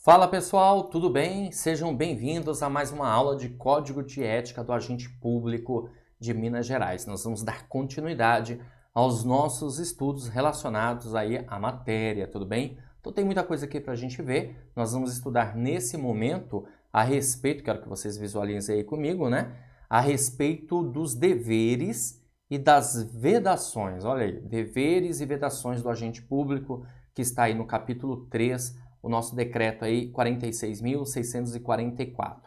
Fala pessoal, tudo bem? Sejam bem-vindos a mais uma aula de Código de Ética do Agente Público de Minas Gerais. Nós vamos dar continuidade aos nossos estudos relacionados aí à matéria, tudo bem? Então tem muita coisa aqui para a gente ver. Nós vamos estudar nesse momento a respeito, quero que vocês visualizem aí comigo, né? A respeito dos deveres e das vedações. Olha aí, deveres e vedações do agente público, que está aí no capítulo 3, o nosso decreto aí 46.644.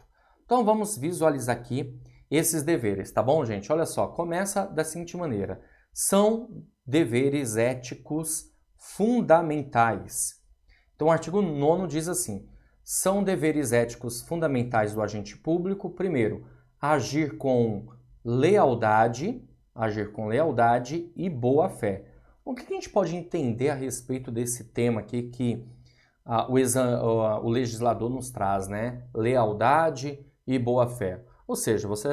Então vamos visualizar aqui esses deveres, tá bom, gente? Olha só, começa da seguinte maneira. São deveres éticos fundamentais. Então o artigo 9º diz assim: são deveres éticos fundamentais do agente público, primeiro, agir com lealdade e boa-fé. O que a gente pode entender a respeito desse tema aqui que o legislador nos traz, né? Lealdade e boa-fé. Ou seja, você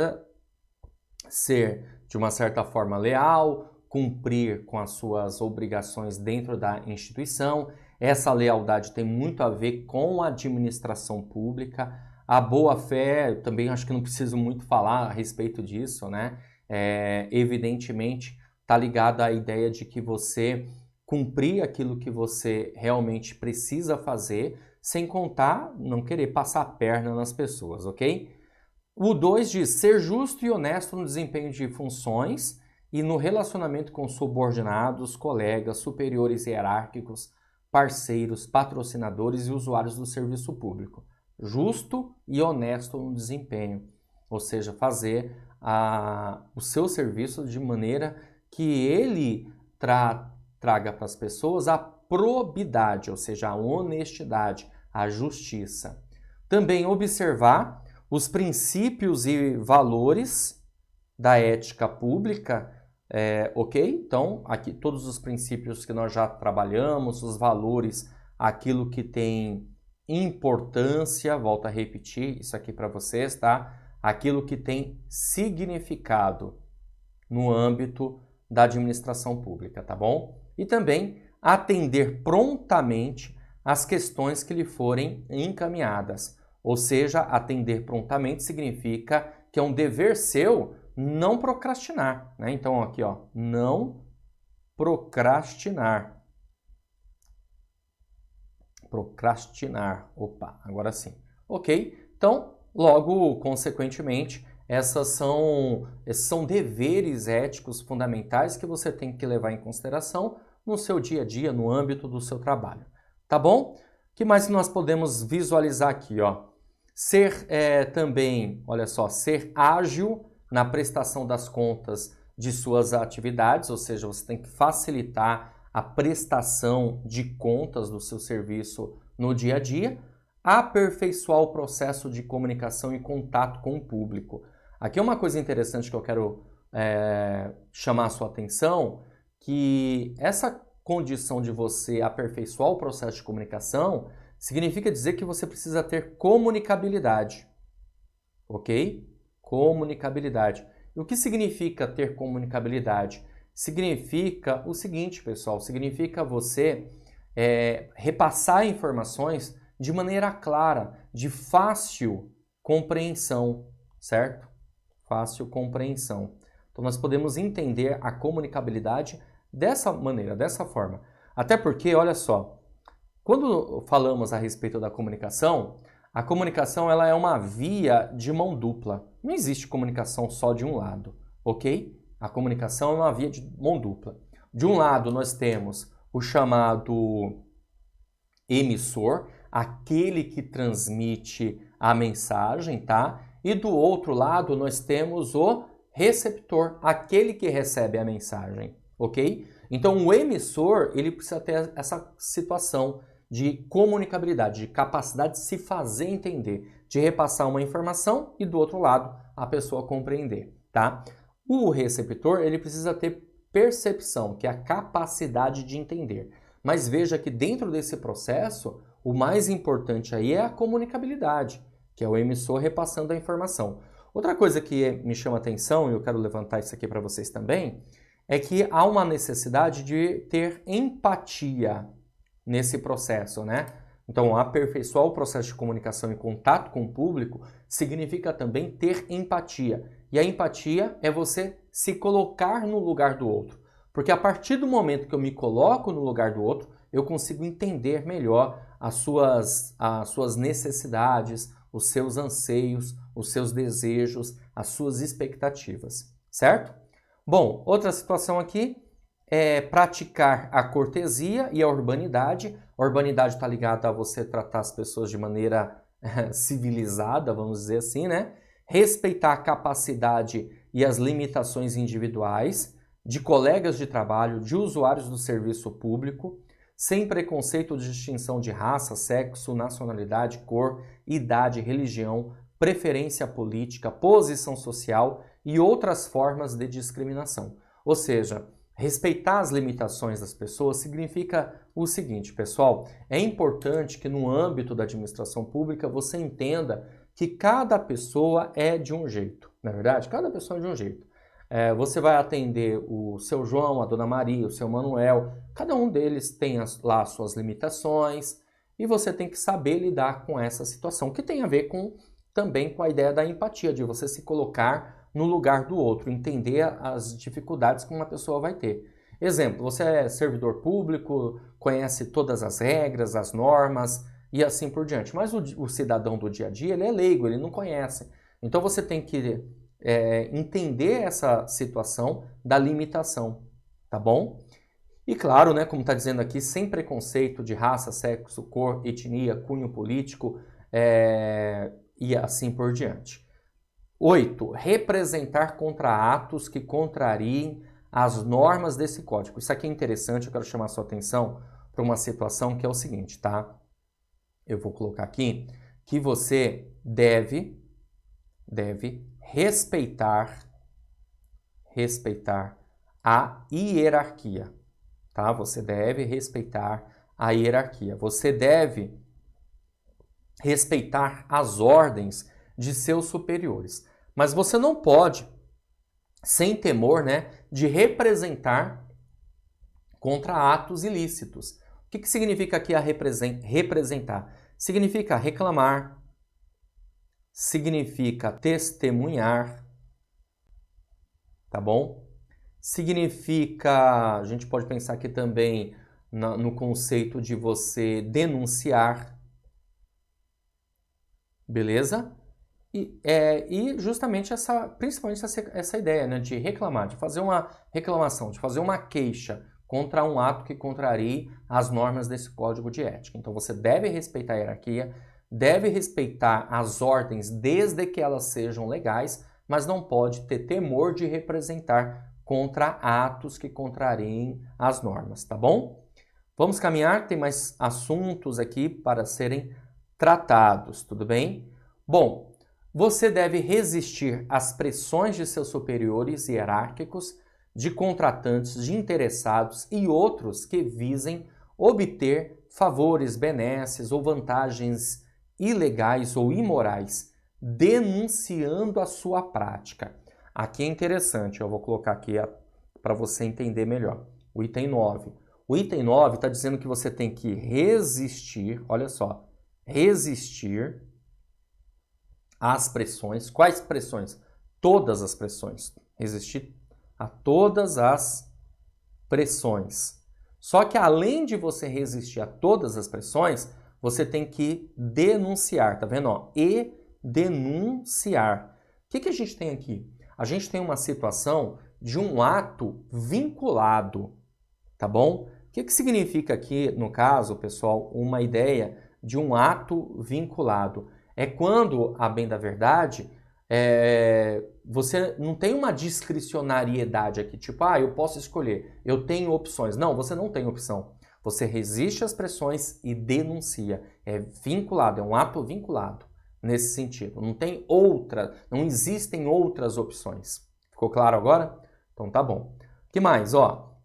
ser, de uma certa forma, leal, cumprir com as suas obrigações dentro da instituição. Essa lealdade tem muito a ver com a administração pública. A boa-fé, também acho que não preciso muito falar a respeito disso, né? Evidentemente, está ligada à ideia de que você cumprir aquilo que você realmente precisa fazer, sem contar, não querer passar a perna nas pessoas, ok? O 2 diz ser justo e honesto no desempenho de funções e no relacionamento com subordinados, colegas, superiores hierárquicos, parceiros, patrocinadores e usuários do serviço público. Justo e honesto no desempenho, ou seja, fazer o seu serviço de maneira que ele traga para as pessoas a probidade, ou seja, a honestidade, a justiça. Também observar os princípios e valores da ética pública, ok? Então, aqui todos os princípios que nós já trabalhamos, os valores, aquilo que tem importância, volto a repetir isso aqui para vocês, tá? Aquilo que tem significado no âmbito da administração pública, tá bom? E também atender prontamente às questões que lhe forem encaminhadas. Ou seja, atender prontamente significa que é um dever seu não procrastinar, né? Então aqui, ó, não procrastinar. Opa, agora sim. Ok? Então, logo, consequentemente, esses são deveres éticos fundamentais que você tem que levar em consideração no seu dia a dia, no âmbito do seu trabalho. Tá bom? O que mais nós podemos visualizar aqui, ó? Ser também, olha só, ser ágil na prestação das contas de suas atividades, ou seja, você tem que facilitar a prestação de contas do seu serviço no dia a dia, aperfeiçoar o processo de comunicação e contato com o público. Aqui é uma coisa interessante que eu quero chamar a sua atenção, que essa condição de você aperfeiçoar o processo de comunicação significa dizer que você precisa ter comunicabilidade, ok? Comunicabilidade. E o que significa ter comunicabilidade? Significa o seguinte, pessoal, significa você repassar informações de maneira clara, de fácil compreensão, certo? Fácil compreensão. Então, nós podemos entender a comunicabilidade dessa maneira, dessa forma. Até porque, olha só, quando falamos a respeito da comunicação, a comunicação ela é uma via de mão dupla. Não existe comunicação só de um lado, ok? A comunicação é uma via de mão dupla. De um lado, nós temos o chamado emissor, aquele que transmite a mensagem, tá? E do outro lado, nós temos o receptor, aquele que recebe a mensagem, ok? Então, o emissor, ele precisa ter essa situação de comunicabilidade, de capacidade de se fazer entender, de repassar uma informação e do outro lado, a pessoa compreender, tá? O receptor, ele precisa ter percepção, que é a capacidade de entender. Mas veja que dentro desse processo, o mais importante aí é a comunicabilidade, que é o emissor repassando a informação. Outra coisa que me chama atenção, e eu quero levantar isso aqui para vocês também, é que há uma necessidade de ter empatia nesse processo, né? Então, aperfeiçoar o processo de comunicação e contato com o público significa também ter empatia. E a empatia é você se colocar no lugar do outro. Porque a partir do momento que eu me coloco no lugar do outro, eu consigo entender melhor as suas necessidades, os seus anseios, os seus desejos, as suas expectativas, certo? Bom, outra situação aqui é praticar a cortesia e a urbanidade. A urbanidade está ligada a você tratar as pessoas de maneira civilizada, vamos dizer assim, né? Respeitar a capacidade e as limitações individuais de colegas de trabalho, de usuários do serviço público, sem preconceito ou distinção de raça, sexo, nacionalidade, cor, idade, religião, preferência política, posição social e outras formas de discriminação. Ou seja, respeitar as limitações das pessoas significa o seguinte, pessoal, é importante que no âmbito da administração pública você entenda que cada pessoa é de um jeito, não é verdade? Cada pessoa é de um jeito. Você vai atender o seu João, a Dona Maria, o seu Manuel, cada um deles tem lá as suas limitações e você tem que saber lidar com essa situação, que tem a ver também com a ideia da empatia, de você se colocar no lugar do outro, entender as dificuldades que uma pessoa vai ter. Exemplo, você é servidor público, conhece todas as regras, as normas e assim por diante, mas o cidadão do dia a dia, ele é leigo, ele não conhece. Então você tem que entender essa situação da limitação, tá bom? E claro, né, como está dizendo aqui, sem preconceito de raça, sexo, cor, etnia, cunho político e assim por diante. 8. Representar contra atos que contrariem as normas desse código. Isso aqui é interessante, eu quero chamar a sua atenção para uma situação que é o seguinte, tá? Eu vou colocar aqui que você deve respeitar a hierarquia, tá? Você deve respeitar a hierarquia. Você deve respeitar as ordens de seus superiores. Mas você não pode, sem temor, né, de representar contra atos ilícitos. O que significa aqui representar? Significa reclamar, significa testemunhar, tá bom? Significa, a gente pode pensar aqui também no conceito de você denunciar, beleza? E justamente principalmente essa ideia, né, de reclamar, de fazer uma reclamação, de fazer uma queixa contra um ato que contrarie as normas desse código de ética. Então você deve respeitar a hierarquia, deve respeitar as ordens desde que elas sejam legais, mas não pode ter temor de representar contra atos que contrariem as normas, tá bom? Vamos caminhar, tem mais assuntos aqui para serem tratados, tudo bem? Bom, você deve resistir às pressões de seus superiores hierárquicos, de contratantes, de interessados e outros que visem obter favores, benesses ou vantagens ilegais ou imorais, denunciando a sua prática. Aqui é interessante, eu vou colocar aqui para você entender melhor. O item 9. O item 9 está dizendo que você tem que resistir, olha só, resistir às pressões. Quais pressões? Todas as pressões. Resistir a todas as pressões. Só que além de você resistir a todas as pressões, você tem que denunciar, tá vendo? Ó? E denunciar. O que a gente tem aqui? A gente tem uma situação de um ato vinculado, tá bom? O que significa aqui, no caso, pessoal, uma ideia de um ato vinculado? É quando, a bem da verdade, você não tem uma discricionariedade aqui, tipo, eu posso escolher, eu tenho opções. Não, você não tem opção. Você resiste às pressões e denuncia. É vinculado, é um ato vinculado nesse sentido. Não existem outras opções. Ficou claro agora? Então tá bom. O que mais?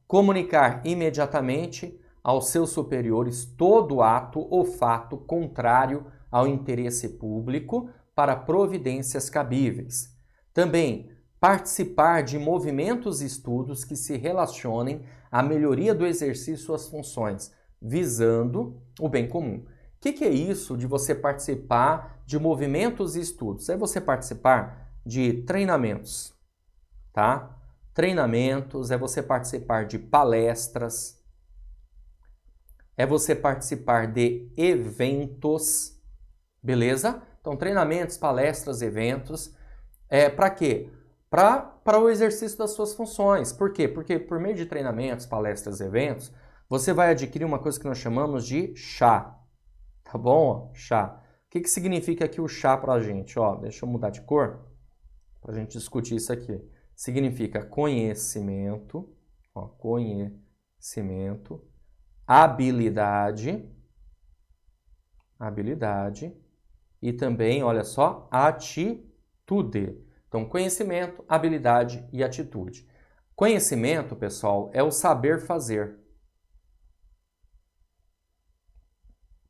Comunicar imediatamente aos seus superiores todo ato ou fato contrário ao interesse público para providências cabíveis. Também participar de movimentos e estudos que se relacionem à melhoria do exercício das funções, visando o bem comum. que é isso de você participar de movimentos e estudos? É você participar de treinamentos, tá? Treinamentos, é você participar de palestras, é você participar de eventos, beleza? Então, treinamentos, palestras, eventos. Para quê? Para o exercício das suas funções. Por quê? Porque por meio de treinamentos, palestras, eventos, você vai adquirir uma coisa que nós chamamos de chá. Tá bom? Chá. O que significa aqui o chá para a gente? Ó, deixa eu mudar de cor para a gente discutir isso aqui. Significa conhecimento, ó, conhecimento, habilidade e também, olha só, atitude. Então, conhecimento, habilidade e atitude. Conhecimento, pessoal, é o saber fazer.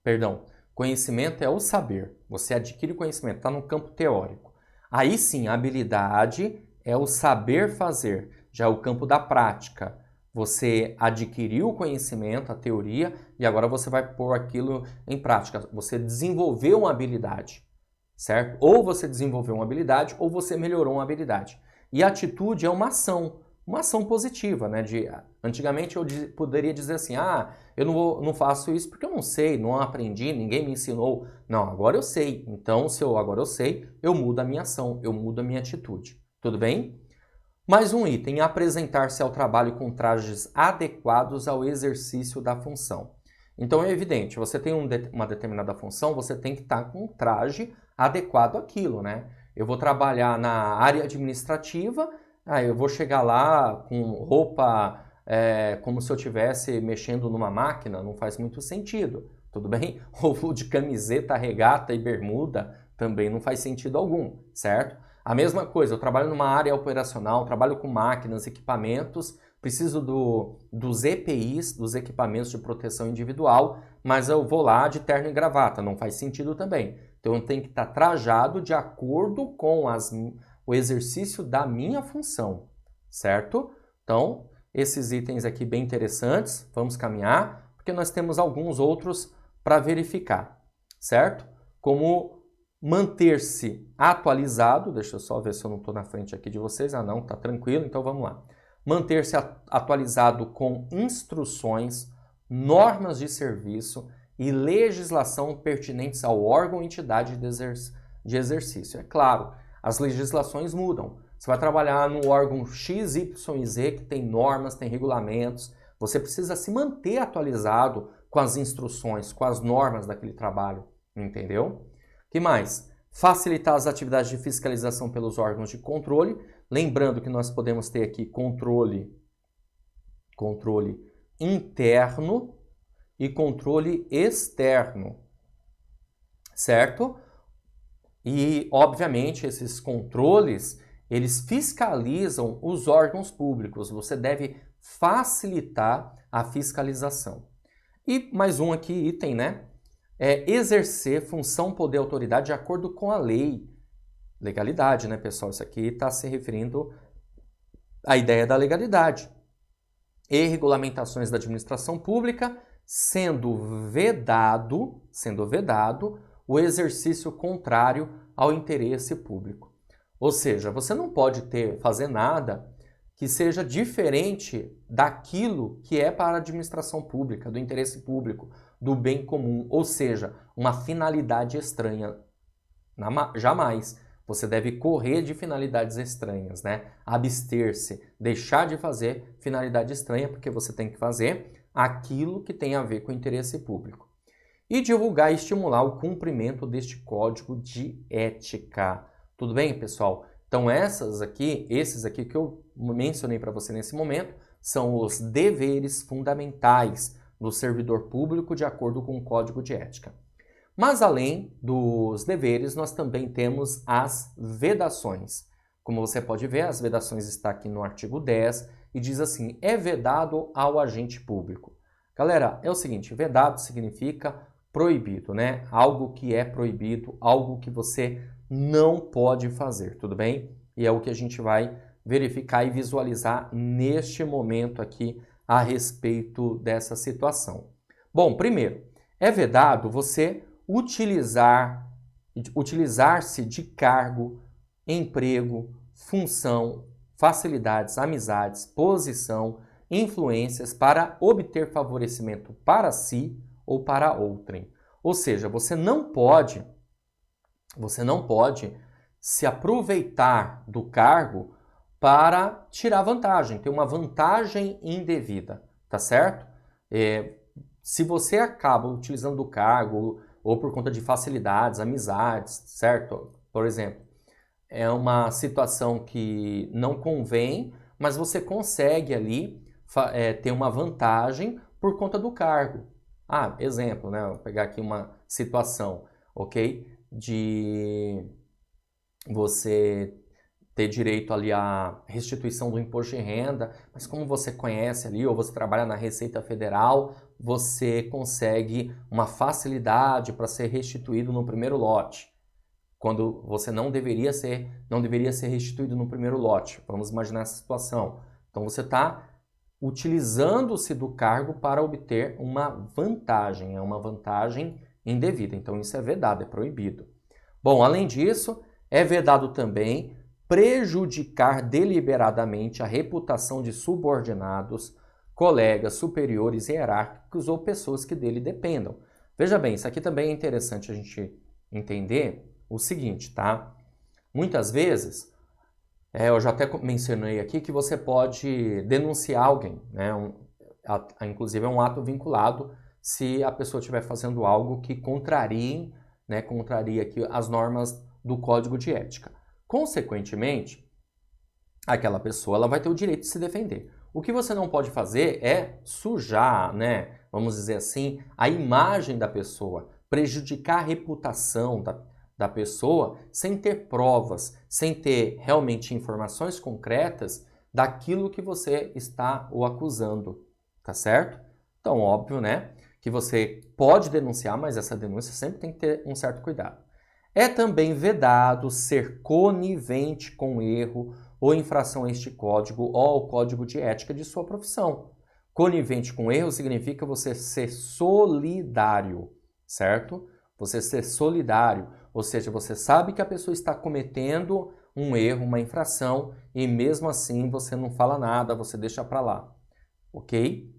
Perdão, conhecimento é o saber. Você adquire conhecimento, está no campo teórico. Aí sim, a habilidade é o saber fazer, já é o campo da prática. Você adquiriu o conhecimento, a teoria, e agora você vai pôr aquilo em prática. Você desenvolveu uma habilidade, certo? Ou você desenvolveu uma habilidade, ou você melhorou uma habilidade. E a atitude é uma ação positiva, né? Antigamente eu poderia dizer assim, eu não faço isso porque eu não sei, não aprendi, ninguém me ensinou. Não, agora eu sei. Então, se agora eu sei, eu mudo a minha ação, eu mudo a minha atitude. Tudo bem? Mais um item, apresentar-se ao trabalho com trajes adequados ao exercício da função. Então é evidente, você tem uma determinada função, você tem que estar com um traje adequado àquilo, né? Eu vou trabalhar na área administrativa, eu vou chegar lá com roupa como se eu estivesse mexendo numa máquina, não faz muito sentido, tudo bem? Ou de camiseta, regata e bermuda também não faz sentido algum, certo? A mesma coisa, eu trabalho numa área operacional, trabalho com máquinas, equipamentos, preciso dos EPIs, dos equipamentos de proteção individual, mas eu vou lá de terno e gravata, não faz sentido também. Então eu tenho que estar trajado de acordo com o exercício da minha função, certo? Então, esses itens aqui bem interessantes, vamos caminhar, porque nós temos alguns outros para verificar, certo? Como manter-se atualizado, deixa eu só ver se eu não estou na frente aqui de vocês, não, está tranquilo, então vamos lá. Manter-se atualizado com instruções, normas de serviço e legislação pertinentes ao órgão ou entidade de exercício. É claro, as legislações mudam. Você vai trabalhar no órgão X, Y e Z, que tem normas, tem regulamentos. Você precisa se manter atualizado com as instruções, com as normas daquele trabalho, entendeu? Que mais? Facilitar as atividades de fiscalização pelos órgãos de controle. Lembrando que nós podemos ter aqui controle interno e controle externo, certo? E, obviamente, esses controles, eles fiscalizam os órgãos públicos. Você deve facilitar a fiscalização. E mais um aqui, item, né? Exercer função, poder, autoridade de acordo com a lei. Legalidade, né, pessoal? Isso aqui está se referindo à ideia da legalidade. E regulamentações da administração pública, sendo vedado o exercício contrário ao interesse público. Ou seja, você não pode fazer nada que seja diferente daquilo que é para a administração pública, do interesse público, do bem comum, ou seja, uma finalidade estranha. Jamais. Você deve correr de finalidades estranhas, né? Abster-se, deixar de fazer finalidade estranha, porque você tem que fazer aquilo que tem a ver com o interesse público. E divulgar e estimular o cumprimento deste código de ética. Tudo bem, pessoal? Então esses aqui que eu mencionei para você nesse momento, são os deveres fundamentais do servidor público de acordo com o Código de Ética. Mas além dos deveres, nós também temos as vedações. Como você pode ver, as vedações estão aqui no artigo 10 e diz assim, é vedado ao agente público. Galera, é o seguinte, vedado significa proibido, né? Algo que é proibido, algo que você não pode fazer, tudo bem? E é o que a gente vai verificar e visualizar neste momento aqui a respeito dessa situação. Bom, primeiro, É vedado você utilizar-se de cargo, emprego, função, facilidades, amizades, posição, influências para obter favorecimento para si ou para outrem. Ou seja, você não pode se aproveitar do cargo para tirar vantagem, ter uma vantagem indevida, tá certo? Se você acaba utilizando o cargo ou por conta de facilidades, amizades, certo? Por exemplo, é uma situação que não convém, mas você consegue ali ter uma vantagem por conta do cargo. Exemplo, né? Vou pegar aqui uma situação, ok? De você ter direito ali à restituição do imposto de renda, mas como você conhece ali, ou você trabalha na Receita Federal, você consegue uma facilidade para ser restituído no primeiro lote, quando você não deveria ser restituído no primeiro lote. Vamos imaginar essa situação. Então você está utilizando-se do cargo para obter uma vantagem, é uma vantagem indevida. Então isso é vedado, é proibido. Bom, além disso, é vedado também prejudicar deliberadamente a reputação de subordinados, colegas, superiores, hierárquicos ou pessoas que dele dependam. Veja bem, isso aqui também é interessante a gente entender o seguinte, tá? Muitas vezes, eu já até mencionei aqui que você pode denunciar alguém, né? Inclusive é um ato vinculado se a pessoa estiver fazendo algo que contraria aqui as normas do Código de Ética. Consequentemente, aquela pessoa ela vai ter o direito de se defender. O que você não pode fazer é sujar, né? Vamos dizer assim, a imagem da pessoa, prejudicar a reputação da pessoa sem ter provas, sem ter realmente informações concretas daquilo que você está o acusando, tá certo? Então, óbvio, né, que você pode denunciar, mas essa denúncia sempre tem que ter um certo cuidado. É também vedado ser conivente com erro ou infração a este código ou ao código de ética de sua profissão. Conivente com erro significa você ser solidário, certo? Você ser solidário, ou seja, você sabe que a pessoa está cometendo um erro, uma infração, e mesmo assim você não fala nada, você deixa para lá, ok?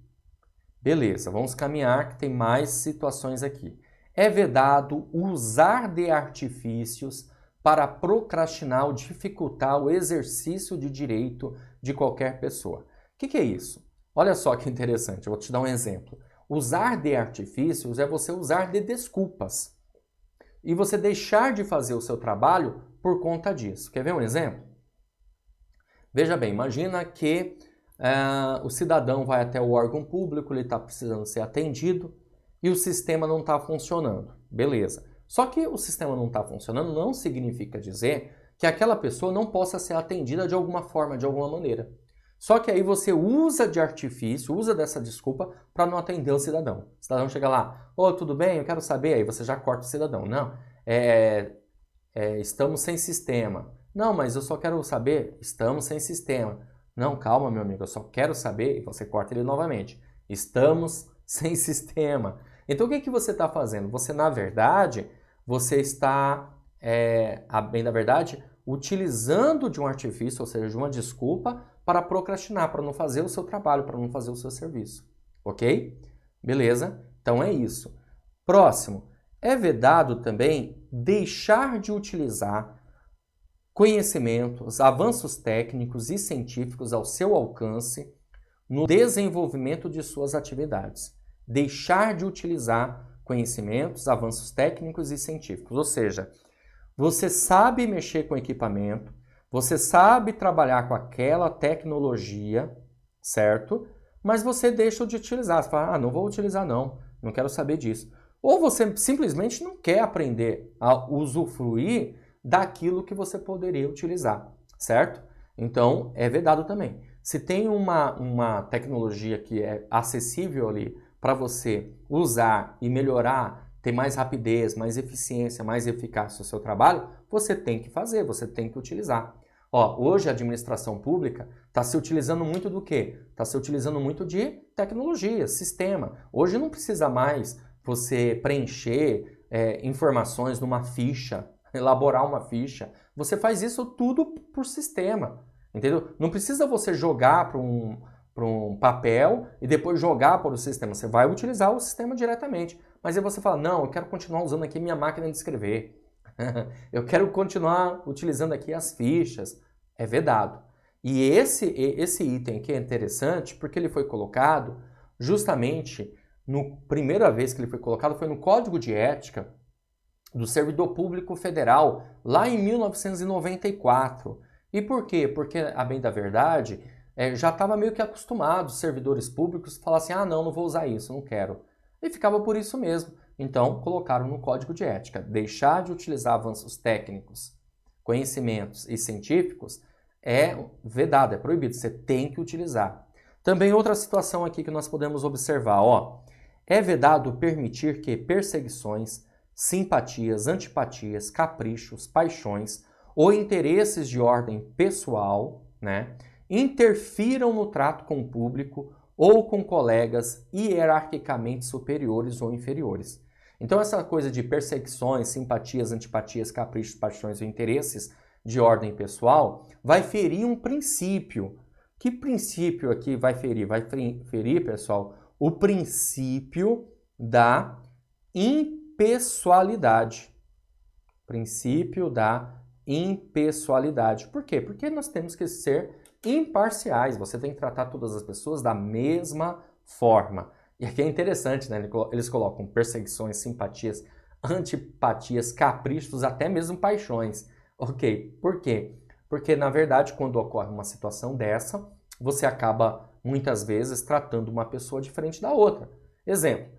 Beleza, vamos caminhar que tem mais situações aqui. É vedado usar de artifícios para procrastinar ou dificultar o exercício de direito de qualquer pessoa. O que é isso? Olha só que interessante, eu vou te dar um exemplo. Usar de artifícios é você usar de desculpas e você deixar de fazer o seu trabalho por conta disso. Quer ver um exemplo? Veja bem, imagina que o cidadão vai até o órgão público, ele está precisando ser atendido e o sistema não está funcionando. Beleza. Só que o sistema não está funcionando não significa dizer que aquela pessoa não possa ser atendida de alguma forma, de alguma maneira. Só que aí você usa de artifício, usa dessa desculpa para não atender o cidadão. O cidadão chega lá, tudo bem, eu quero saber, aí você já corta o cidadão. Não, estamos sem sistema. Não, mas eu só quero saber, estamos sem sistema. Não, calma, meu amigo, eu só quero saber, e você corta ele novamente. Estamos sem sistema. Então, o que você está fazendo? Você, na verdade, você está, bem da verdade, utilizando de um artifício, ou seja, de uma desculpa, para procrastinar, para não fazer o seu trabalho, para não fazer o seu serviço. Ok? Beleza? Então, é isso. Próximo. É vedado também deixar de utilizar conhecimentos, avanços técnicos e científicos ao seu alcance no desenvolvimento de suas atividades. Deixar de utilizar conhecimentos, avanços técnicos e científicos. Ou seja, você sabe mexer com equipamento, você sabe trabalhar com aquela tecnologia, certo? Mas você deixa de utilizar. Você fala, não vou utilizar não quero saber disso. Ou você simplesmente não quer aprender a usufruir daquilo que você poderia utilizar, certo? Então, é vedado também. Se tem uma tecnologia que é acessível ali para você usar e melhorar, ter mais rapidez, mais eficiência, mais eficácia no seu trabalho, você tem que fazer, você tem que utilizar. Hoje a administração pública está se utilizando muito do quê? Está se utilizando muito de tecnologia, sistema. Hoje não precisa mais você preencher informações numa ficha, elaborar uma ficha. Você faz isso tudo por sistema, entendeu? Não precisa você jogar para um papel e depois jogar para o sistema. Você vai utilizar o sistema diretamente. Mas aí você fala, não, eu quero continuar usando aqui minha máquina de escrever. Eu quero continuar utilizando aqui as fichas. É vedado. E esse item aqui é interessante porque ele foi colocado justamente, primeira vez que ele foi colocado foi no Código de Ética do Servidor Público Federal, lá em 1994. E por quê? Porque, a bem da verdade, já estava meio que acostumado os servidores públicos a falar assim, ah, não vou usar isso, não quero. E ficava por isso mesmo. Então, colocaram no Código de Ética, deixar de utilizar avanços técnicos, conhecimentos e científicos é vedado, é proibido, você tem que utilizar. Também outra situação aqui que nós podemos observar, é vedado permitir que perseguições, simpatias, antipatias, caprichos, paixões ou interesses de ordem pessoal, né, interfiram no trato com o público ou com colegas hierarquicamente superiores ou inferiores. Então essa coisa de perseguições, simpatias, antipatias, caprichos, paixões ou interesses de ordem pessoal vai ferir um princípio. Que princípio aqui vai ferir? Vai ferir, pessoal, o princípio da impessoalidade. Princípio da impessoalidade. Por quê? Porque nós temos que ser imparciais. Você tem que tratar todas as pessoas da mesma forma. E aqui é interessante, né? Eles colocam perseguições, simpatias, antipatias, caprichos, até mesmo paixões. Ok, por quê? Porque, na verdade, quando ocorre uma situação dessa, você acaba, muitas vezes, tratando uma pessoa diferente da outra. Exemplo,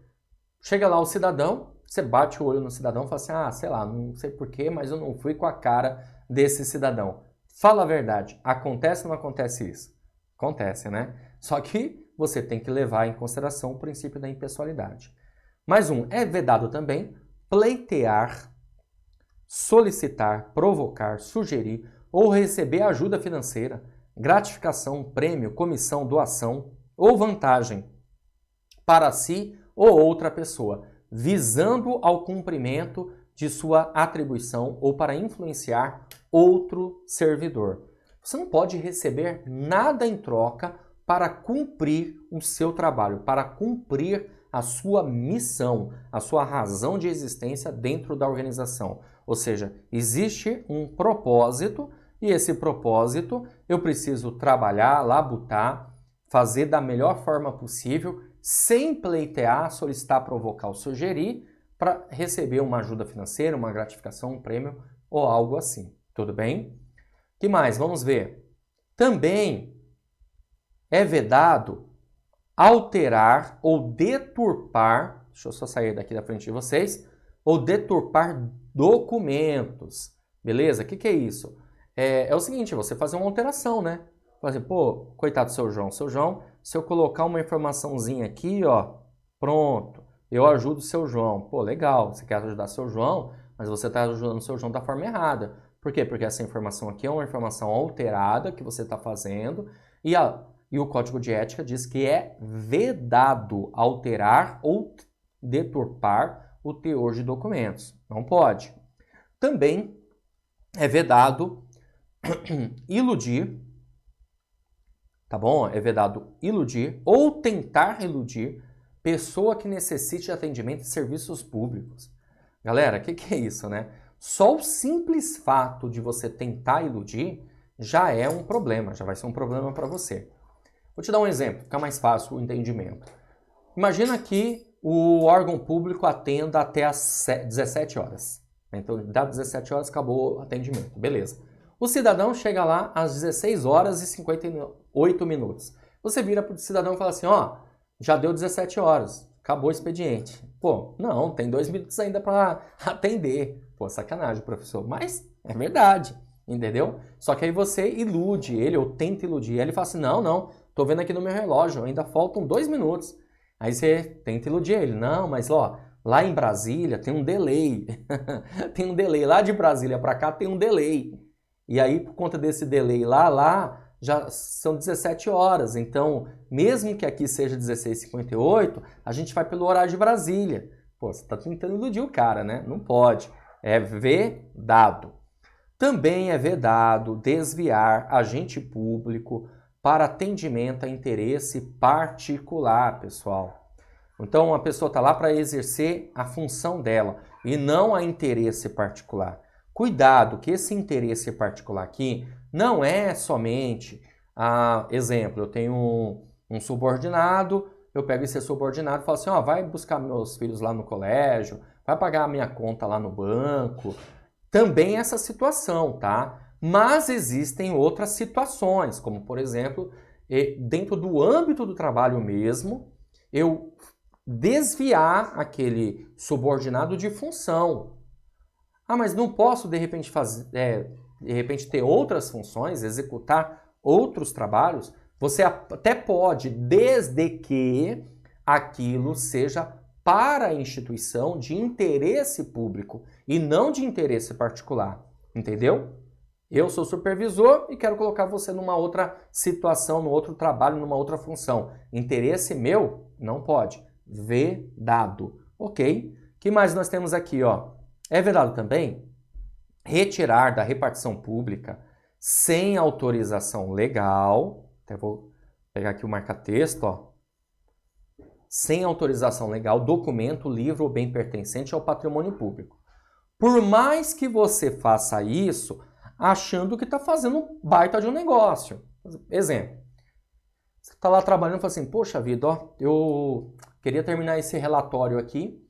chega lá o cidadão, você bate o olho no cidadão e fala assim, ah, sei lá, não sei porquê, mas eu não fui com a cara desse cidadão. Fala a verdade, acontece ou não acontece isso? Acontece, né? Só que você tem que levar em consideração o princípio da impessoalidade. Mais um, é vedado também pleitear, solicitar, provocar, sugerir ou receber ajuda financeira, gratificação, prêmio, comissão, doação ou vantagem para si ou outra pessoa, visando ao cumprimento de sua atribuição ou para influenciar outro servidor. Você não pode receber nada em troca para cumprir o seu trabalho, para cumprir a sua missão, a sua razão de existência dentro da organização. Ou seja, existe um propósito e esse propósito eu preciso trabalhar, labutar, fazer da melhor forma possível, sem pleitear, solicitar, provocar ou sugerir, para receber uma ajuda financeira, uma gratificação, um prêmio ou algo assim. Tudo bem? O que mais? Vamos ver. Também é vedado alterar ou deturpar, deixa eu só sair daqui da frente de vocês, ou deturpar documentos. Beleza? O que é isso? É o seguinte, você fazer uma alteração, né? Fazer, pô, coitado do seu João. Seu João, se eu colocar uma informaçãozinha aqui, pronto, eu ajudo o seu João. Pô, legal, você quer ajudar o seu João, mas você está ajudando o seu João da forma errada. Por quê? Porque essa informação aqui é uma informação alterada que você está fazendo e o Código de Ética diz que é vedado alterar ou deturpar o teor de documentos. Não pode. Também é vedado iludir, tá bom? É vedado iludir ou tentar iludir pessoa que necessite de atendimento de serviços públicos. Galera, o que é isso, né? Só o simples fato de você tentar iludir já é um problema, já vai ser um problema para você. Vou te dar um exemplo, fica mais fácil o entendimento. Imagina que o órgão público atenda até às 17 horas. Então, das 17 horas acabou o atendimento, beleza. O cidadão chega lá às 16 horas e 58 minutos. Você vira para o cidadão e fala assim, já deu 17 horas, acabou o expediente. Pô, não, tem 2 minutos ainda para atender. Pô, sacanagem, professor. Mas é verdade, entendeu? Só que aí você ilude ele ou tenta iludir. Aí ele fala assim, não, tô vendo aqui no meu relógio, ainda faltam 2 minutos. Aí você tenta iludir ele. Não, mas lá em Brasília tem um delay. Tem um delay. Lá de Brasília para cá tem um delay. E aí, por conta desse delay lá já são 17 horas. Então, mesmo que aqui seja 16h58, a gente vai pelo horário de Brasília. Pô, você está tentando iludir o cara, né? Não pode. É vedado. Também é vedado desviar agente público para atendimento a interesse particular, pessoal. Então, a pessoa está lá para exercer a função dela e não a interesse particular. Cuidado, que esse interesse particular aqui não é somente, exemplo, eu tenho um subordinado, eu pego esse subordinado e falo assim, ó, vai buscar meus filhos lá no colégio, vai pagar a minha conta lá no banco. Também essa situação, tá? Mas existem outras situações, como por exemplo, dentro do âmbito do trabalho mesmo, eu desviar aquele subordinado de função. Ah, mas não posso de repente ter outras funções, executar outros trabalhos? Você até pode, desde que aquilo seja para a instituição de interesse público e não de interesse particular, entendeu? Eu sou supervisor e quero colocar você numa outra situação, num outro trabalho, numa outra função. Interesse meu? Não pode. Vedado. Ok? O que mais nós temos aqui, ó? É vedado também retirar da repartição pública sem autorização legal. Até vou pegar aqui o marca-texto, ó. Sem autorização legal, documento, livro ou bem pertencente ao patrimônio público. Por mais que você faça isso, achando que está fazendo um baita de um negócio. Exemplo, você está lá trabalhando e fala assim, poxa vida, ó, eu queria terminar esse relatório aqui,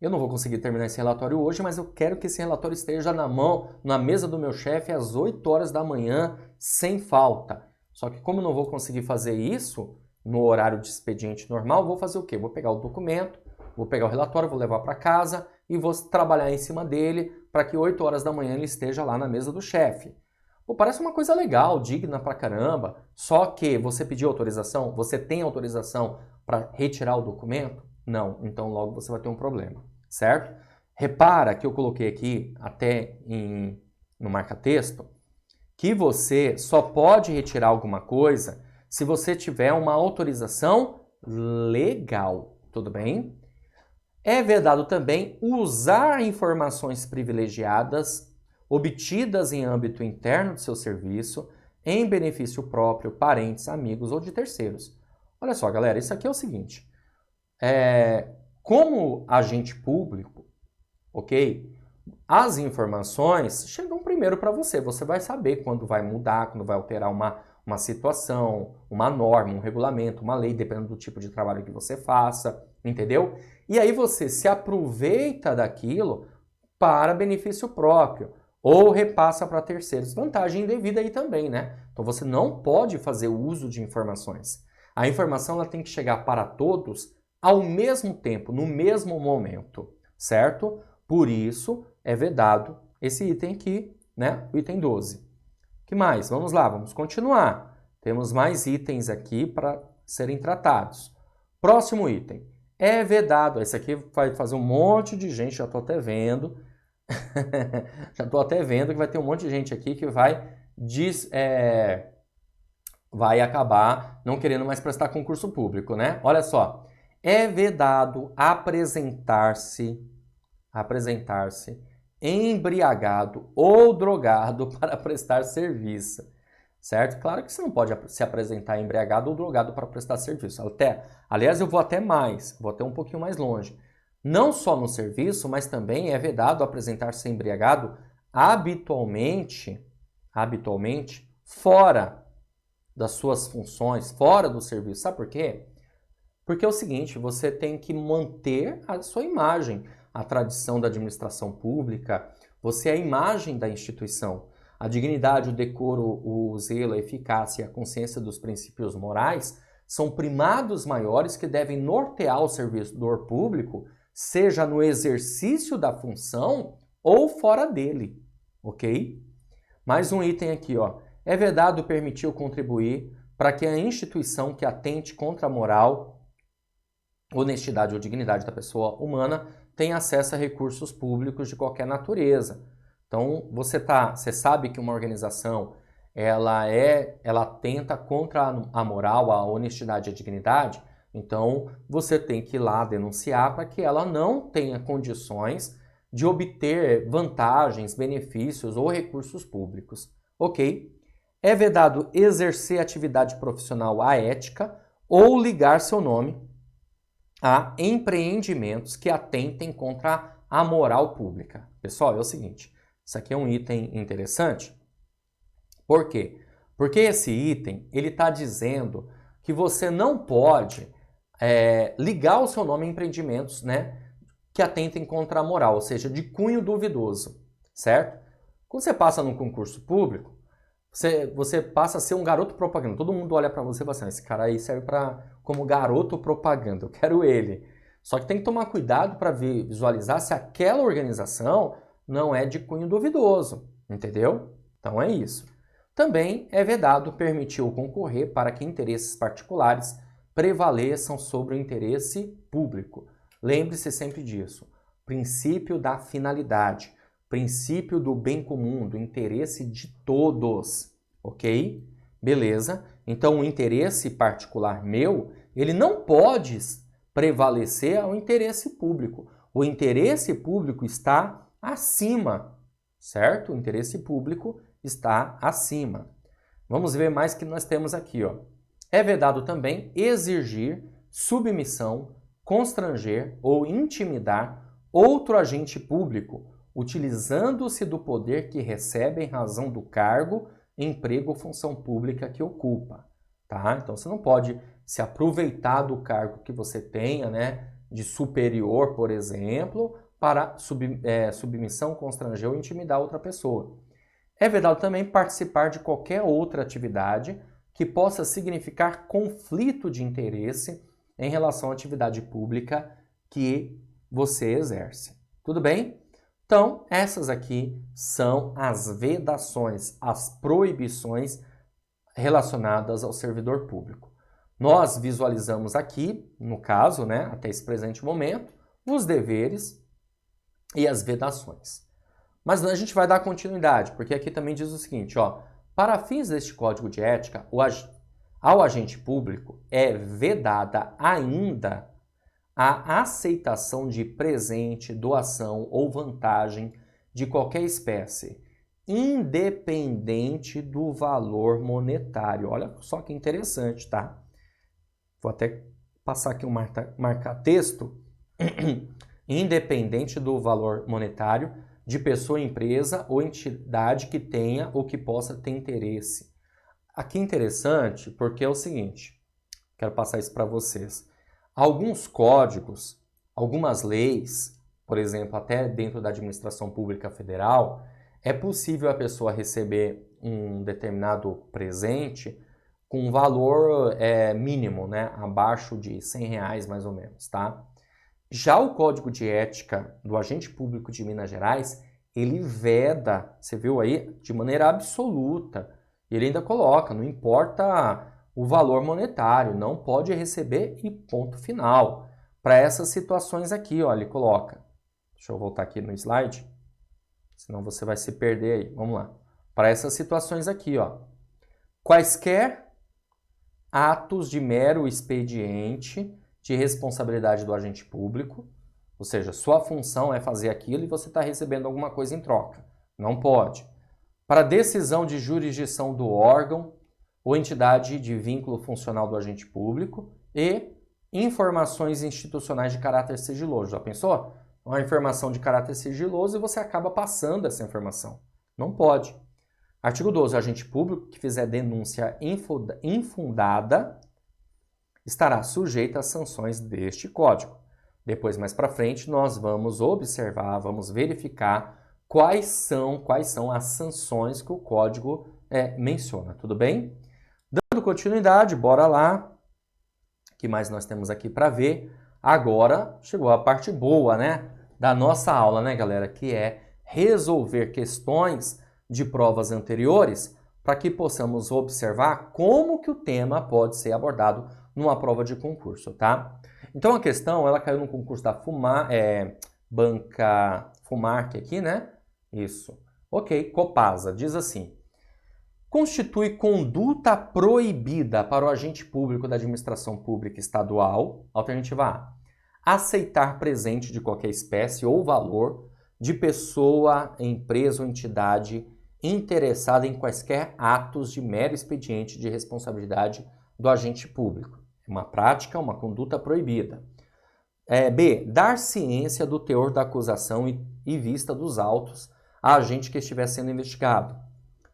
eu não vou conseguir terminar esse relatório hoje, mas eu quero que esse relatório esteja na mesa do meu chefe às 8 horas da manhã, sem falta. Só que como eu não vou conseguir fazer isso no horário de expediente normal, vou fazer o quê? Vou pegar o documento, vou pegar o relatório, vou levar para casa e vou trabalhar em cima dele para que 8 horas da manhã ele esteja lá na mesa do chefe. Pô, parece uma coisa legal, digna pra caramba, só que você pediu autorização? Você tem autorização para retirar o documento? Não, então logo você vai ter um problema, certo? Repara que eu coloquei aqui, até no marca-texto, que você só pode retirar alguma coisa se você tiver uma autorização legal, tudo bem? É vedado também usar informações privilegiadas obtidas em âmbito interno do seu serviço em benefício próprio, parentes, amigos ou de terceiros. Olha só, galera, isso aqui é o seguinte. Como agente público, ok? As informações chegam primeiro para você. Você vai saber quando vai mudar, quando vai alterar uma situação, uma norma, um regulamento, uma lei, dependendo do tipo de trabalho que você faça, entendeu? E aí você se aproveita daquilo para benefício próprio ou repassa para terceiros. Vantagem indevida aí também, né? Então você não pode fazer uso de informações. A informação ela tem que chegar para todos ao mesmo tempo, no mesmo momento, certo? Por isso é vedado esse item aqui, né? O item 12. O que mais? Vamos lá, vamos continuar. Temos mais itens aqui para serem tratados. Próximo item. É vedado. Esse aqui vai fazer um monte de gente, já estou até vendo. Já estou até vendo que vai ter um monte de gente aqui que vai acabar não querendo mais prestar concurso público, né? Olha só. É vedado apresentar-se embriagado ou drogado para prestar serviço, certo? Claro que você não pode se apresentar embriagado ou drogado para prestar serviço. Aliás, eu vou até um pouquinho mais longe. Não só no serviço, mas também é vedado apresentar-se embriagado habitualmente fora das suas funções, fora do serviço. Sabe por quê? Porque é o seguinte, você tem que manter a sua imagem, a tradição da administração pública, você é a imagem da instituição. A dignidade, o decoro, o zelo, a eficácia e a consciência dos princípios morais são primados maiores que devem nortear o servidor público, seja no exercício da função ou fora dele, ok? Mais um item aqui, ó. É vedado permitir ou contribuir para que a instituição que atente contra a moral, honestidade ou dignidade da pessoa humana tenha acesso a recursos públicos de qualquer natureza. Então, você sabe que uma organização ela atenta contra a moral, a honestidade e a dignidade, Então, você tem que ir lá denunciar para que ela não tenha condições de obter vantagens, benefícios ou recursos públicos. Ok? É vedado exercer atividade profissional aética ou ligar seu nome a empreendimentos que atentem contra a moral pública. Pessoal, é o seguinte, isso aqui é um item interessante. Por quê? Porque esse item, ele está dizendo que você não pode ligar o seu nome a empreendimentos, né, que atentem contra a moral, ou seja, de cunho duvidoso, certo? Quando você passa num concurso público, você passa a ser um garoto propaganda. Todo mundo olha para você e fala assim, esse cara aí serve como garoto propaganda, eu quero ele. Só que tem que tomar cuidado para visualizar se aquela organização não é de cunho duvidoso, entendeu? Então é isso. Também é vedado permitir ou concorrer para que interesses particulares prevaleçam sobre o interesse público. Lembre-se sempre disso. Princípio da finalidade, princípio do bem comum, do interesse de todos, ok? Beleza? Então o interesse particular meu, ele não pode prevalecer ao interesse público. O interesse público está acima, certo? O interesse público está acima. Vamos ver mais que nós temos aqui, ó. É vedado também exigir submissão, constranger ou intimidar outro agente público, utilizando-se do poder que recebe em razão do cargo, emprego ou função pública que ocupa. Tá? Então você não pode se aproveitar do cargo que você tenha, né, de superior, por exemplo, para submissão, constranger ou intimidar outra pessoa. É vedado também participar de qualquer outra atividade que possa significar conflito de interesse em relação à atividade pública que você exerce. Tudo bem? Então, essas aqui são as vedações, as proibições relacionadas ao servidor público. Nós visualizamos aqui, no caso, né, até esse presente momento, os deveres e as vedações. Mas a gente vai dar continuidade, porque aqui também diz o seguinte, ó, para fins deste Código de Ética, ao agente público é vedada ainda a aceitação de presente, doação ou vantagem de qualquer espécie, independente do valor monetário. Olha só que interessante, tá? Vou até passar aqui um marcar texto. Independente do valor monetário de pessoa, empresa ou entidade que tenha ou que possa ter interesse. Aqui é interessante porque é o seguinte, quero passar isso para vocês. Alguns códigos, algumas leis, por exemplo, até dentro da administração pública federal, é possível a pessoa receber um determinado presente com um valor mínimo, né? Abaixo de R$100 mais ou menos, tá? Já o Código de Ética do Agente Público de Minas Gerais, ele veda, você viu aí, de maneira absoluta. Ele ainda coloca, não importa o valor monetário, não pode receber e ponto final. Para essas situações aqui, ó, ele coloca. Deixa eu voltar aqui no slide, senão você vai se perder aí. Vamos lá. Para essas situações aqui, ó. Quaisquer atos de mero expediente de responsabilidade do agente público, ou seja, sua função é fazer aquilo e você está recebendo alguma coisa em troca. Não pode. Para decisão de jurisdição do órgão ou entidade de vínculo funcional do agente público e informações institucionais de caráter sigiloso. Já pensou? Uma informação de caráter sigiloso e você acaba passando essa informação. Não pode. Artigo 12. O agente público que fizer denúncia infundada estará sujeito às sanções deste Código. Depois, mais para frente, nós vamos observar, vamos verificar quais são as sanções que o Código menciona. Tudo bem? Dando continuidade, bora lá. O que mais nós temos aqui para ver? Agora chegou a parte boa, né, da nossa aula, né, galera? Que é resolver questões de provas anteriores para que possamos observar como que o tema pode ser abordado numa prova de concurso, tá? Então a questão, ela caiu no concurso da Banca Fumarc aqui, né? Isso. Ok, Copasa, diz assim. constitui conduta proibida para o agente público da administração pública estadual. Alternativa A. Aceitar presente de qualquer espécie ou valor de pessoa, empresa ou entidade interessada em quaisquer atos de mero expediente de responsabilidade do agente público. É uma prática, uma conduta proibida. B. Dar ciência do teor da acusação e vista dos autos a agente que estiver sendo investigado.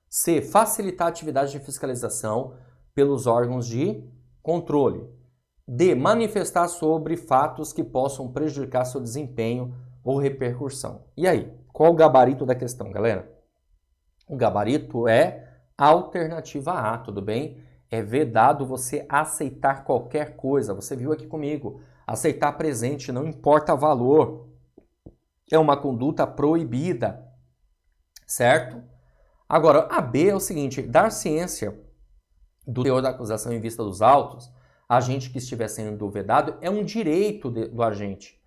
C. Facilitar a atividade de fiscalização pelos órgãos de controle. D. Manifestar sobre fatos que possam prejudicar seu desempenho ou repercussão. E aí, qual o gabarito da questão, galera? O gabarito é a alternativa A, tudo bem? É vedado você aceitar qualquer coisa. Você viu aqui comigo. Aceitar presente, não importa valor. É uma conduta proibida, certo? Agora, a B é o seguinte, dar ciência do teor da acusação em vista dos autos, agente que estiver sendo vedado, é um direito do agente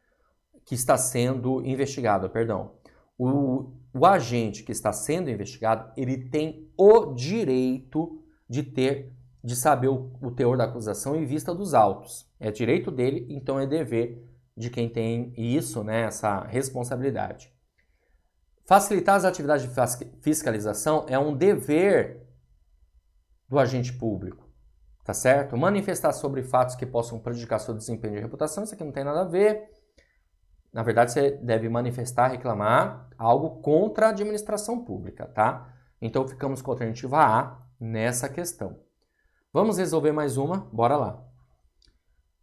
que está sendo investigado, perdão. O agente que está sendo investigado, ele tem o direito de saber o teor da acusação em vista dos autos. É direito dele, então é dever de quem tem isso, né, essa responsabilidade. Facilitar as atividades de fiscalização é um dever do agente público, tá certo? Manifestar sobre fatos que possam prejudicar seu desempenho de reputação, isso aqui não tem nada a ver. Na verdade, você deve manifestar, reclamar algo contra a administração pública, tá? Então, ficamos com a alternativa A nessa questão. Vamos resolver mais uma? Bora lá.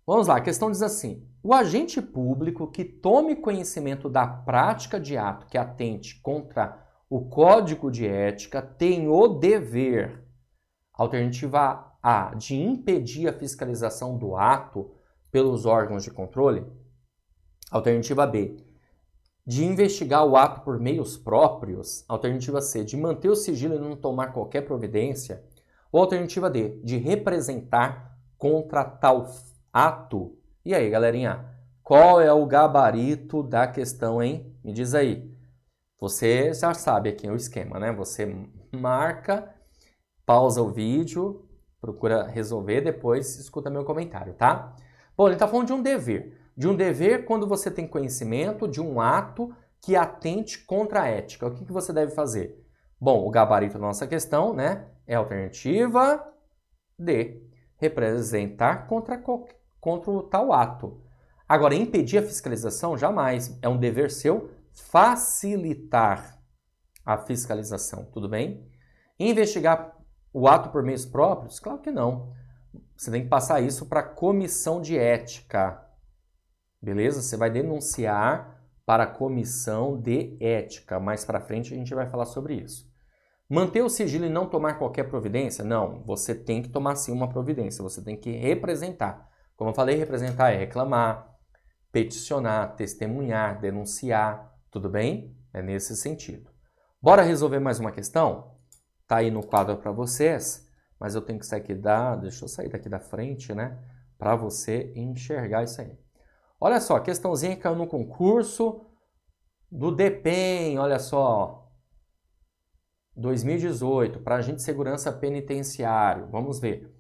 Vamos lá, a questão diz assim: o agente público que tome conhecimento da prática de ato que atente contra o Código de Ética tem o dever, alternativa A, de impedir a fiscalização do ato pelos órgãos de controle, alternativa B, de investigar o ato por meios próprios, alternativa C, de manter o sigilo e não tomar qualquer providência, ou alternativa D, de representar contra tal ato. E aí, galerinha, qual é o gabarito da questão, hein? Me diz aí. Você já sabe aqui o esquema, né? Você marca, pausa o vídeo, procura resolver, depois escuta meu comentário, tá? Bom, ele está falando de um dever. De um dever quando você tem conhecimento de um ato que atente contra a ética. O que você deve fazer? Bom, o gabarito da nossa questão, né, é a alternativa D. Representar contra o tal ato. Agora, impedir a fiscalização, jamais. É um dever seu facilitar a fiscalização, tudo bem? Investigar o ato por meios próprios? Claro que não. Você tem que passar isso para a comissão de ética. Beleza? Você vai denunciar para a comissão de ética. Mais para frente a gente vai falar sobre isso. Manter o sigilo e não tomar qualquer providência? Não, você tem que tomar sim uma providência. Você tem que representar. Como eu falei, representar é reclamar, peticionar, testemunhar, denunciar. Tudo bem? É nesse sentido. Bora resolver mais uma questão? Tá aí no quadro para vocês, mas eu tenho que sair aqui deixa eu sair daqui da frente, né? Para você enxergar isso aí. Olha só, questãozinha que caiu no concurso do DPEM, olha só, 2018, para agente de segurança penitenciário. Vamos ver.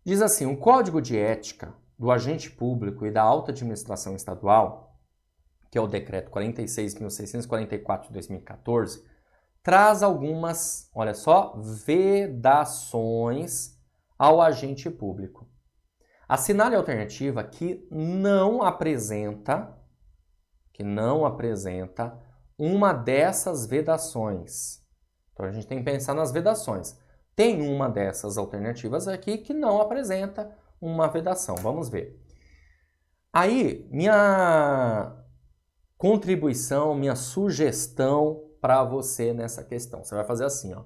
Diz assim, o Código de Ética do Agente Público e da Alta Administração Estadual, que é o Decreto 46.644 de 2014, traz algumas, olha só, vedações ao agente público. Assinale a alternativa que não apresenta uma dessas vedações. Então a gente tem que pensar nas vedações. Tem uma dessas alternativas aqui que não apresenta uma vedação. Vamos ver. Aí, minha contribuição, minha sugestão para você nessa questão. Você vai fazer assim, ó.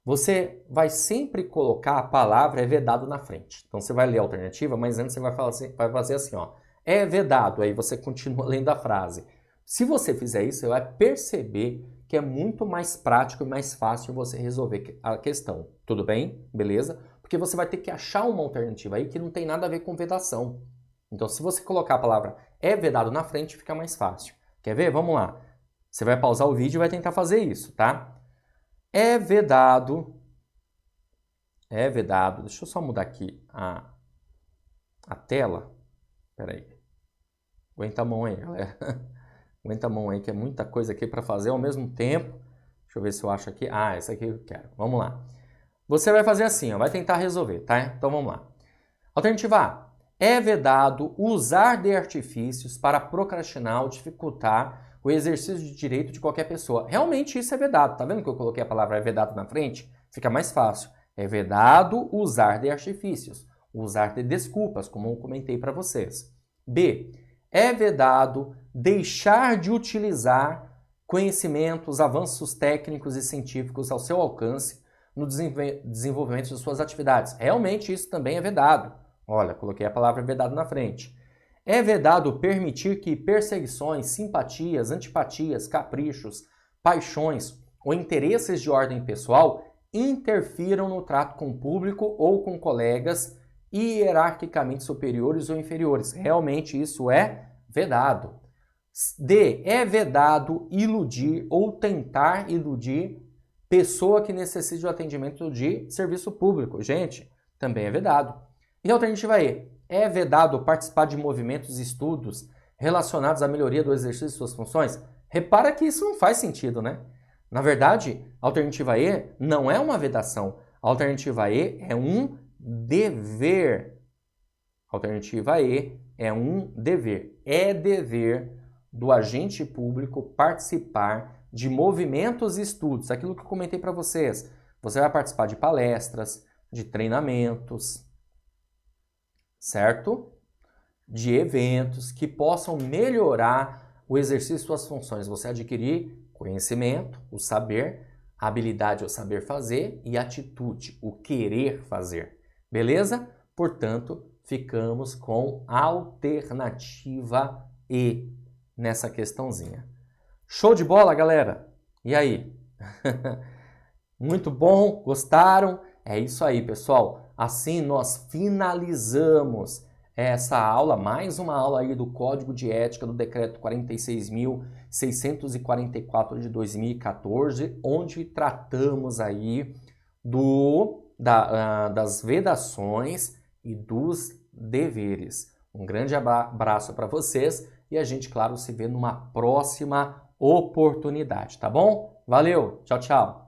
Você vai sempre colocar a palavra é vedado na frente. Então você vai ler a alternativa, mas antes você vai fazer assim, ó. É vedado, aí você continua lendo a frase. Se você fizer isso, você vai perceber que é muito mais prático e mais fácil você resolver a questão. Tudo bem? Beleza? Porque você vai ter que achar uma alternativa aí que não tem nada a ver com vedação. Então, se você colocar a palavra é vedado na frente, fica mais fácil. Quer ver? Vamos lá. Você vai pausar o vídeo e vai tentar fazer isso, tá? É vedado É vedado. Deixa eu só mudar aqui a tela. Espera aí. Aguenta a mão aí, galera. Aguenta a mão aí, que é muita coisa aqui para fazer ao mesmo tempo. Deixa eu ver se eu acho aqui. Ah, essa aqui eu quero. Vamos lá. Você vai fazer assim, ó, vai tentar resolver, tá? Então vamos lá. Alternativa A. É vedado usar de artifícios para procrastinar ou dificultar o exercício de direito de qualquer pessoa. Realmente isso é vedado. Tá vendo que eu coloquei a palavra é vedado na frente? Fica mais fácil. É vedado usar de artifícios, usar de desculpas, como eu comentei para vocês. B. É vedado deixar de utilizar conhecimentos, avanços técnicos e científicos ao seu alcance no desenvolvimento de suas atividades. Realmente isso também é vedado. Olha, coloquei a palavra vedado na frente. É vedado permitir que perseguições, simpatias, antipatias, caprichos, paixões ou interesses de ordem pessoal interfiram no trato com o público ou com colegas hierarquicamente superiores ou inferiores. Realmente isso é vedado. D. É vedado iludir ou tentar iludir pessoa que necessite de atendimento de serviço público. Gente, também é vedado. E a alternativa E. É vedado participar de movimentos e estudos relacionados à melhoria do exercício de suas funções? Repara que isso não faz sentido, né? Na verdade, a alternativa E não é uma vedação. A alternativa E é um dever. A alternativa E é um dever. É dever do agente público participar de movimentos e estudos. Aquilo que eu comentei para vocês. Você vai participar de palestras, de treinamentos, certo? De eventos que possam melhorar o exercício de suas funções. Você adquirir conhecimento, o saber, a habilidade, o saber fazer e atitude, o querer fazer. Beleza? Portanto, ficamos com a alternativa E nessa questãozinha. Show de bola, galera? E aí? Muito bom? Gostaram? É isso aí, pessoal. Assim nós finalizamos essa aula, mais uma aula aí do Código de Ética do Decreto 46.644 de 2014, onde tratamos aí das vedações e dos deveres. Um grande abraço para vocês e a gente, claro, se vê numa próxima oportunidade, tá bom? Valeu, tchau, tchau!